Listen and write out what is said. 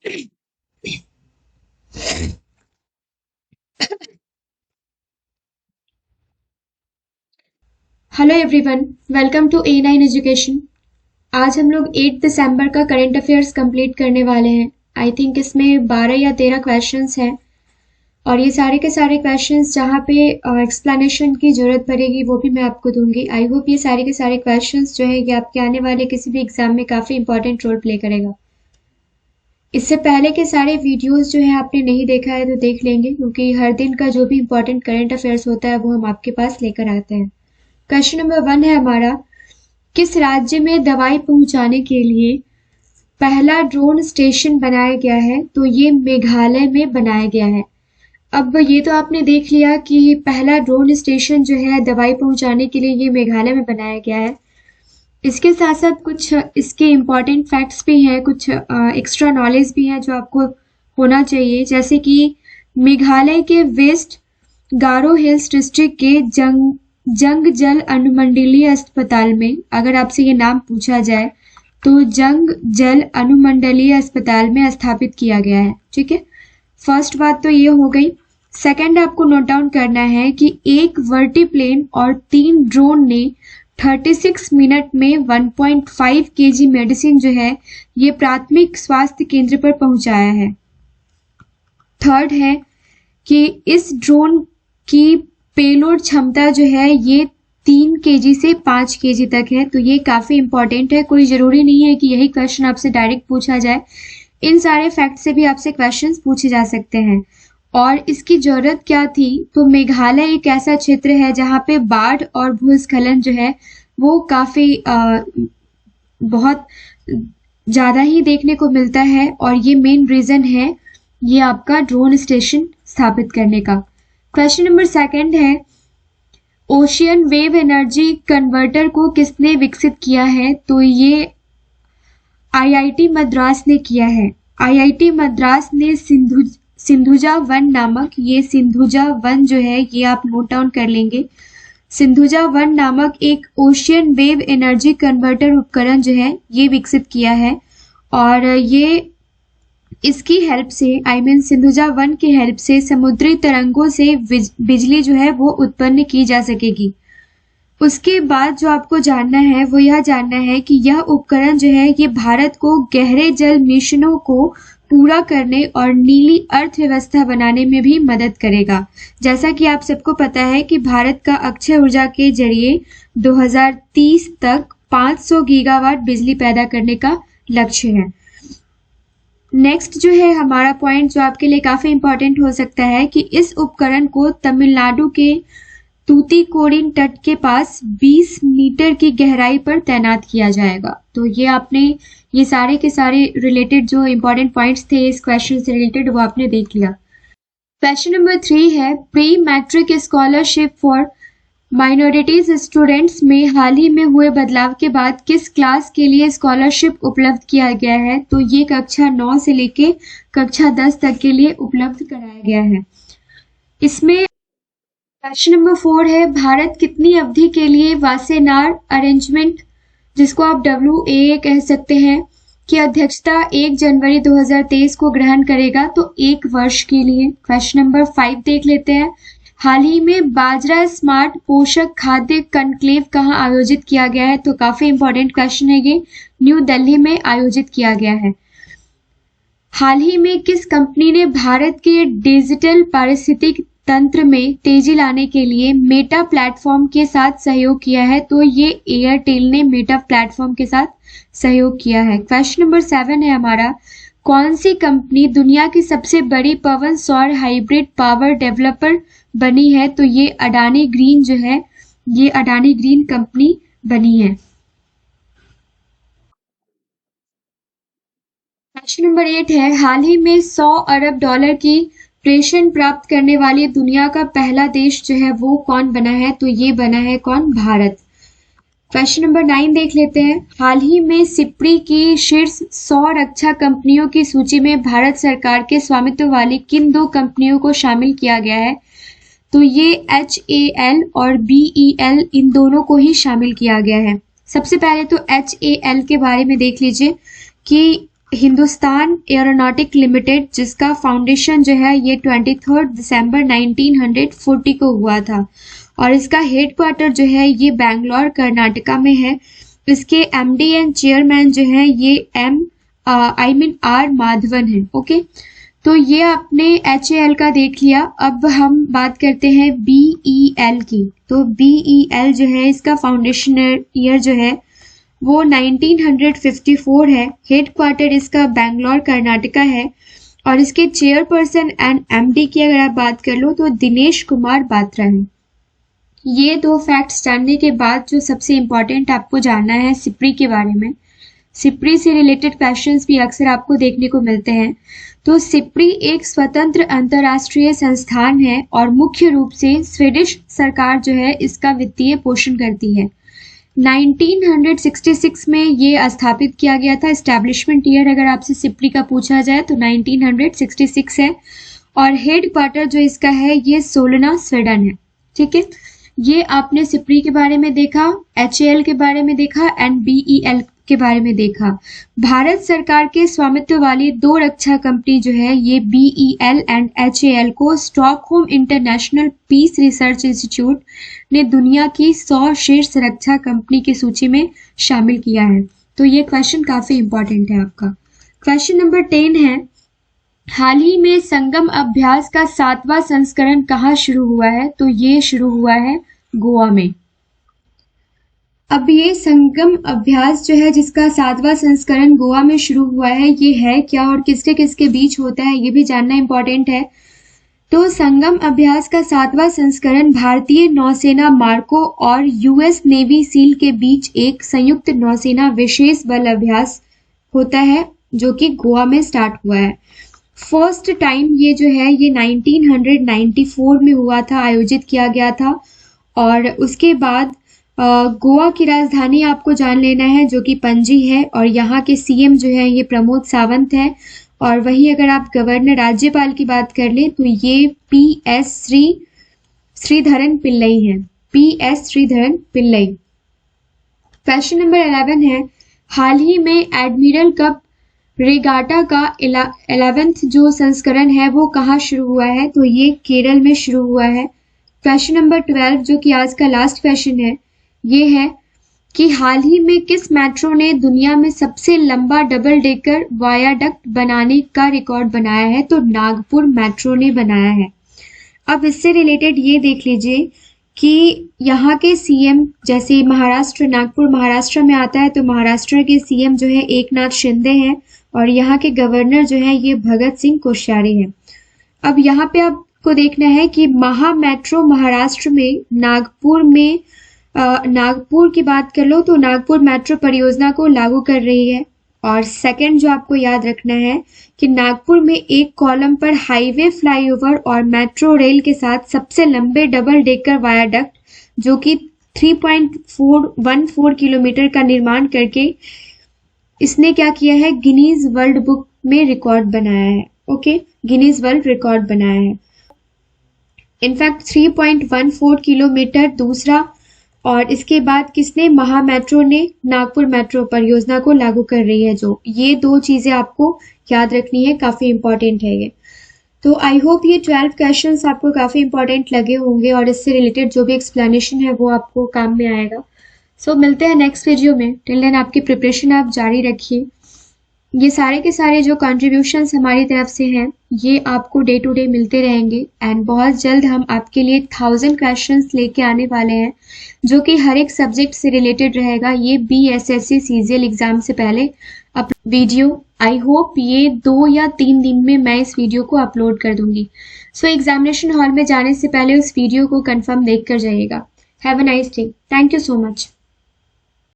Hello everyone, welcome to A9 education. आज हम लोग 8 दिसंबर का करंट अफेयर्स कंप्लीट करने वाले हैं। आई थिंक इसमें 12 या 13 क्वेश्चंस हैं और ये सारे के सारे क्वेश्चंस जहाँ पे एक्सप्लेनेशन की ज़रूरत पड़ेगी वो भी मैं आपको दूंगी। आई होप ये सारे के सारे क्वेश्चंस जो है ये आपके आने वाले किसी भी एग्जाम में काफ़ी इंपॉर्टेंट रोल प्ले करेगा। इससे पहले के सारे वीडियोस जो है आपने नहीं देखा है तो देख लेंगे, क्योंकि हर दिन का जो भी इंपॉर्टेंट करंट अफेयर्स होता है वो हम आपके पास लेकर आते हैं। क्वेश्चन नंबर 1 है हमारा, किस राज्य में दवाई पहुंचाने के लिए पहला ड्रोन स्टेशन बनाया गया है? तो ये मेघालय में बनाया गया है। अब ये तो आपने देख लिया कि पहला ड्रोन स्टेशन जो है दवाई पहुंचाने के लिए ये मेघालय में बनाया गया है। इसके साथ साथ कुछ इसके इम्पॉर्टेंट फैक्ट्स भी हैं, कुछ एक्स्ट्रा नॉलेज भी है जो आपको होना चाहिए। जैसे कि मेघालय के वेस्ट गारो हिल्स डिस्ट्रिक्ट के जंग जल अनुमंडलीय अस्पताल में, अगर आपसे ये नाम पूछा जाए तो जंग जल अनुमंडलीय अस्पताल में स्थापित किया गया है। ठीक है, फर्स्ट बात तो ये हो गई। सेकंड आपको नोट डाउन करना है कि एक वर्टीप्लेन और 3 ड्रोन ने 36 मिनट में 1.5 केजी मेडिसिन जो है ये प्राथमिक स्वास्थ्य केंद्र पर पहुंचाया है। थर्ड है कि इस ड्रोन की पेलोड क्षमता जो है ये 3 केजी से 5 केजी तक है। तो ये काफी इंपॉर्टेंट है, कोई जरूरी नहीं है कि यही क्वेश्चन आपसे डायरेक्ट पूछा जाए। इन सारे फैक्ट से भी आपसे क्वेश्चंस पूछे जा सकते हैं। और इसकी जरूरत क्या थी? तो मेघालय एक ऐसा क्षेत्र है जहाँ पे बाढ़ और भूस्खलन जो है वो काफी बहुत ज्यादा ही देखने को मिलता है और ये मेन रीजन है ये आपका ड्रोन स्टेशन स्थापित करने का। क्वेश्चन नंबर 2 है, ओशियन वेव एनर्जी कन्वर्टर को किसने विकसित किया है? तो ये आईआईटी मद्रास ने किया है। आईआईटी मद्रास ने सिंधुजा वन नामक, ये सिंधुजा वन जो है ये आप नोट डाउन कर लेंगे। सिंधुजा वन नामक एक ओशियन वेव एनर्जी कन्वर्टर उपकरण जो है ये विकसित किया है और ये इसकी हेल्प से सिंधुजा वन की हेल्प से समुद्री तरंगों से बिजली जो है वो उत्पन्न की जा सकेगी। उसके बाद जो आपको जानना है वो यह जानना है कि यह उपकरण जो है ये भारत को गहरे जल मिशनों को पूरा करने और नीली अर्थव्यवस्था बनाने में भी मदद करेगा। जैसा कि आप सबको पता है कि भारत का अक्षय ऊर्जा के जरिए 2030 तक 500 गीगावाट बिजली पैदा करने का लक्ष्य है। नेक्स्ट जो है हमारा पॉइंट जो आपके लिए काफी इंपॉर्टेंट हो सकता है कि इस उपकरण को तमिलनाडु के तूतीकोरिन तट के पास 20 मीटर की गहराई पर तैनात किया जाएगा। तो ये आपने ये सारे के सारे रिलेटेड जो इंपॉर्टेंट पॉइंट्स थे इस क्वेश्चन से रिलेटेड वो आपने देख लिया। क्वेश्चन नंबर 3 है, pre matric scholarship for minorities students में हाल ही में हुए बदलाव के बाद किस क्लास के लिए स्कॉलरशिप उपलब्ध किया गया है? तो ये कक्षा 9 से लेके कक्षा 10 तक के लिए उपलब्ध कराया गया है। इसमें क्वेश्चन नंबर 4 है, भारत कितनी अवधि के लिए वासेनार अरेंजमेंट, जिसको आप WAA कह सकते हैं, की अध्यक्षता 1 जनवरी 2023 को ग्रहण करेगा? तो 1 वर्ष के लिए। क्वेश्चन नंबर 5 देख लेते हैं, हाल ही में बाजरा स्मार्ट पोषक खाद्य कनक्लेव कहाँ आयोजित किया गया है? तो काफी इंपॉर्टेंट क्वेश्चन है ये, न्यू दिल्ली में आयोजित किया गया है। हाल ही में किस कंपनी ने भारत के डिजिटल पारिस्थितिक तंत्र में तेजी लाने के लिए मेटा प्लेटफॉर्म के साथ सहयोग किया है? तो ये एयरटेल ने मेटा प्लेटफॉर्म के साथ सहयोग किया है। क्वेश्चन नंबर 7 है हमारा, कौन सी कंपनी दुनिया की सबसे बड़ी पवन सौर हाइब्रिड पावर डेवलपर बनी है? तो ये अडानी ग्रीन जो है ये अडानी ग्रीन कंपनी बनी है। क्वेश्चन नंबर 8 है, हाल ही में $100 अरब की प्रेषण प्राप्त करने वाली दुनिया का पहला देश जो है वो कौन बना है? तो ये बना है कौन? भारत। क्वेश्चन नंबर 9 देख लेते हैं, हाल ही में सिप्री की शीर्ष 100 रक्षा कंपनियों की सूची में भारत सरकार के स्वामित्व वाली किन 2 कंपनियों को शामिल किया गया है? तो ये HAL और BEL इन दोनों को ही शामिल किया गया है। सबसे पहले तो HAL के बारे में देख लीजिए कि हिंदुस्तान एरोनॉटिक लिमिटेड, जिसका फाउंडेशन जो है ये 23 दिसंबर 1940 को हुआ था और इसका हेडक्वार्टर जो है ये बैंगलोर कर्नाटका में है। इसके एमडी एंड चेयरमैन जो है ये आर माधवन है। ओके, तो ये आपने HAL का देख लिया। अब हम बात करते हैं BEL की। तो BEL जो है इसका फाउंडेशन ईयर जो है वो 1954 है। हेडक्वार्टर इसका बैंगलोर कर्नाटका है और इसके चेयरपर्सन एंड MD की अगर आप बात कर लो तो दिनेश कुमार बात्रा है। ये दो फैक्ट्स जानने के बाद जो सबसे इम्पोर्टेंट आपको जानना है सिप्री के बारे में। सिप्री से रिलेटेड क्वेश्चंस भी अक्सर आपको देखने को मिलते हैं। तो सिप्री एक स्वतंत्र अंतर्राष्ट्रीय संस्थान है और मुख्य रूप से स्वीडिश सरकार जो है इसका वित्तीय पोषण करती है। 1966 में ये स्थापित किया गया था। एस्टैब्लिशमेंट ईयर अगर आपसे सिप्री का पूछा जाए तो 1966 है और हेडक्वार्टर जो इसका है ये सोलना, स्वीडन है। ठीक है, ये आपने सिप्री के बारे में देखा, HAL के बारे में देखा एंड BEL के बारे में देखा। भारत सरकार के स्वामित्व वाली दो रक्षा कंपनी जो है ये BEL एंड HAL को Stockholm International Peace Research Institute ने दुनिया की 100 शीर्ष रक्षा कंपनी की सूची में शामिल किया है। तो ये क्वेश्चन काफी इंपॉर्टेंट है आपका। क्वेश्चन नंबर 10 है, हाल ही में संगम अभ्यास का 7वां संस्करण कहाँ शुरू हुआ है? तो ये शुरू हुआ है गोवा में। अब ये संगम अभ्यास जो है जिसका 7वां संस्करण गोवा में शुरू हुआ है, ये है क्या और किसके किसके बीच होता है ये भी जानना इंपॉर्टेंट है। तो संगम अभ्यास का 7वां संस्करण भारतीय नौसेना मार्को और US नेवी सील के बीच एक संयुक्त नौसेना विशेष बल अभ्यास होता है जो कि गोवा में स्टार्ट हुआ है। फर्स्ट टाइम ये जो है ये 1994 में हुआ था, आयोजित किया गया था। और उसके बाद गोवा की राजधानी आपको जान लेना है जो कि पणजी है और यहाँ के CM जो है ये प्रमोद सावंत है। और वहीं अगर आप गवर्नर राज्यपाल की बात कर लें तो ये PS श्रीधरन पिल्लई है, PS Sreedharan Pillai. Question number 11 है, हाल ही में एडमिरल कप रेगाटा का 11वां जो संस्करण है वो कहाँ शुरू हुआ है? तो ये केरल में शुरू हुआ है। क्वेश्चन नंबर 12 जो कि आज का लास्ट क्वेश्चन है ये है कि हाल ही में किस मेट्रो ने दुनिया में सबसे लंबा डबल डेकर वायाडक्ट बनाने का रिकॉर्ड बनाया है? तो नागपुर मेट्रो ने बनाया है। अब इससे रिलेटेड ये देख लीजिए कि यहाँ के CM जैसे महाराष्ट्र, नागपुर महाराष्ट्र में आता है तो महाराष्ट्र के CM जो है एकनाथ शिंदे हैं और यहाँ के गवर्नर जो है ये भगत सिंह कोश्यारी है। अब यहाँ पे आपको देखना है कि महा मेट्रो महाराष्ट्र में नागपुर की बात कर लो तो नागपुर मेट्रो परियोजना को लागू कर रही है। और सेकंड जो आपको याद रखना है कि नागपुर में एक कॉलम पर हाईवे, फ्लाईओवर और मेट्रो रेल के साथ सबसे लंबे डबल डेकर वायाडक्ट जो कि 3.414 किलोमीटर का निर्माण करके इसने क्या किया है, गिनीज वर्ल्ड बुक में रिकॉर्ड बनाया है। ओके, गिनीज वर्ल्ड रिकॉर्ड बनाया है। इनफैक्ट 3.14 किलोमीटर दूसरा, और इसके बाद किसने, महा मेट्रो ने नागपुर मेट्रो परियोजना को लागू कर रही है। जो ये दो चीजें आपको याद रखनी है, काफी इंपॉर्टेंट है ये। तो आई होप ये 12 क्वेश्चंस आपको काफी इंपॉर्टेंट लगे होंगे और इससे रिलेटेड जो भी एक्सप्लेनेशन है वो आपको काम में आएगा। सो मिलते हैं नेक्स्ट वीडियो में। टिल देन आपकी प्रिपरेशन आप जारी रखिए। ये सारे के सारे जो कंट्रीब्यूशंस हमारी तरफ से हैं ये आपको डे टू डे मिलते रहेंगे एंड बहुत जल्द हम आपके लिए 1000 क्वेश्चंस लेके आने वाले हैं जो कि हर एक सब्जेक्ट से रिलेटेड रहेगा। ये BSSC CGL एग्जाम से पहले वीडियो, आई होप ये 2 या 3 दिन में मैं इस वीडियो को अपलोड कर दूंगी। सो एग्जामिनेशन हॉल में जाने से पहले उस वीडियो को कंफर्म देख कर जाइएगा। Have a nice day. Thank you so much.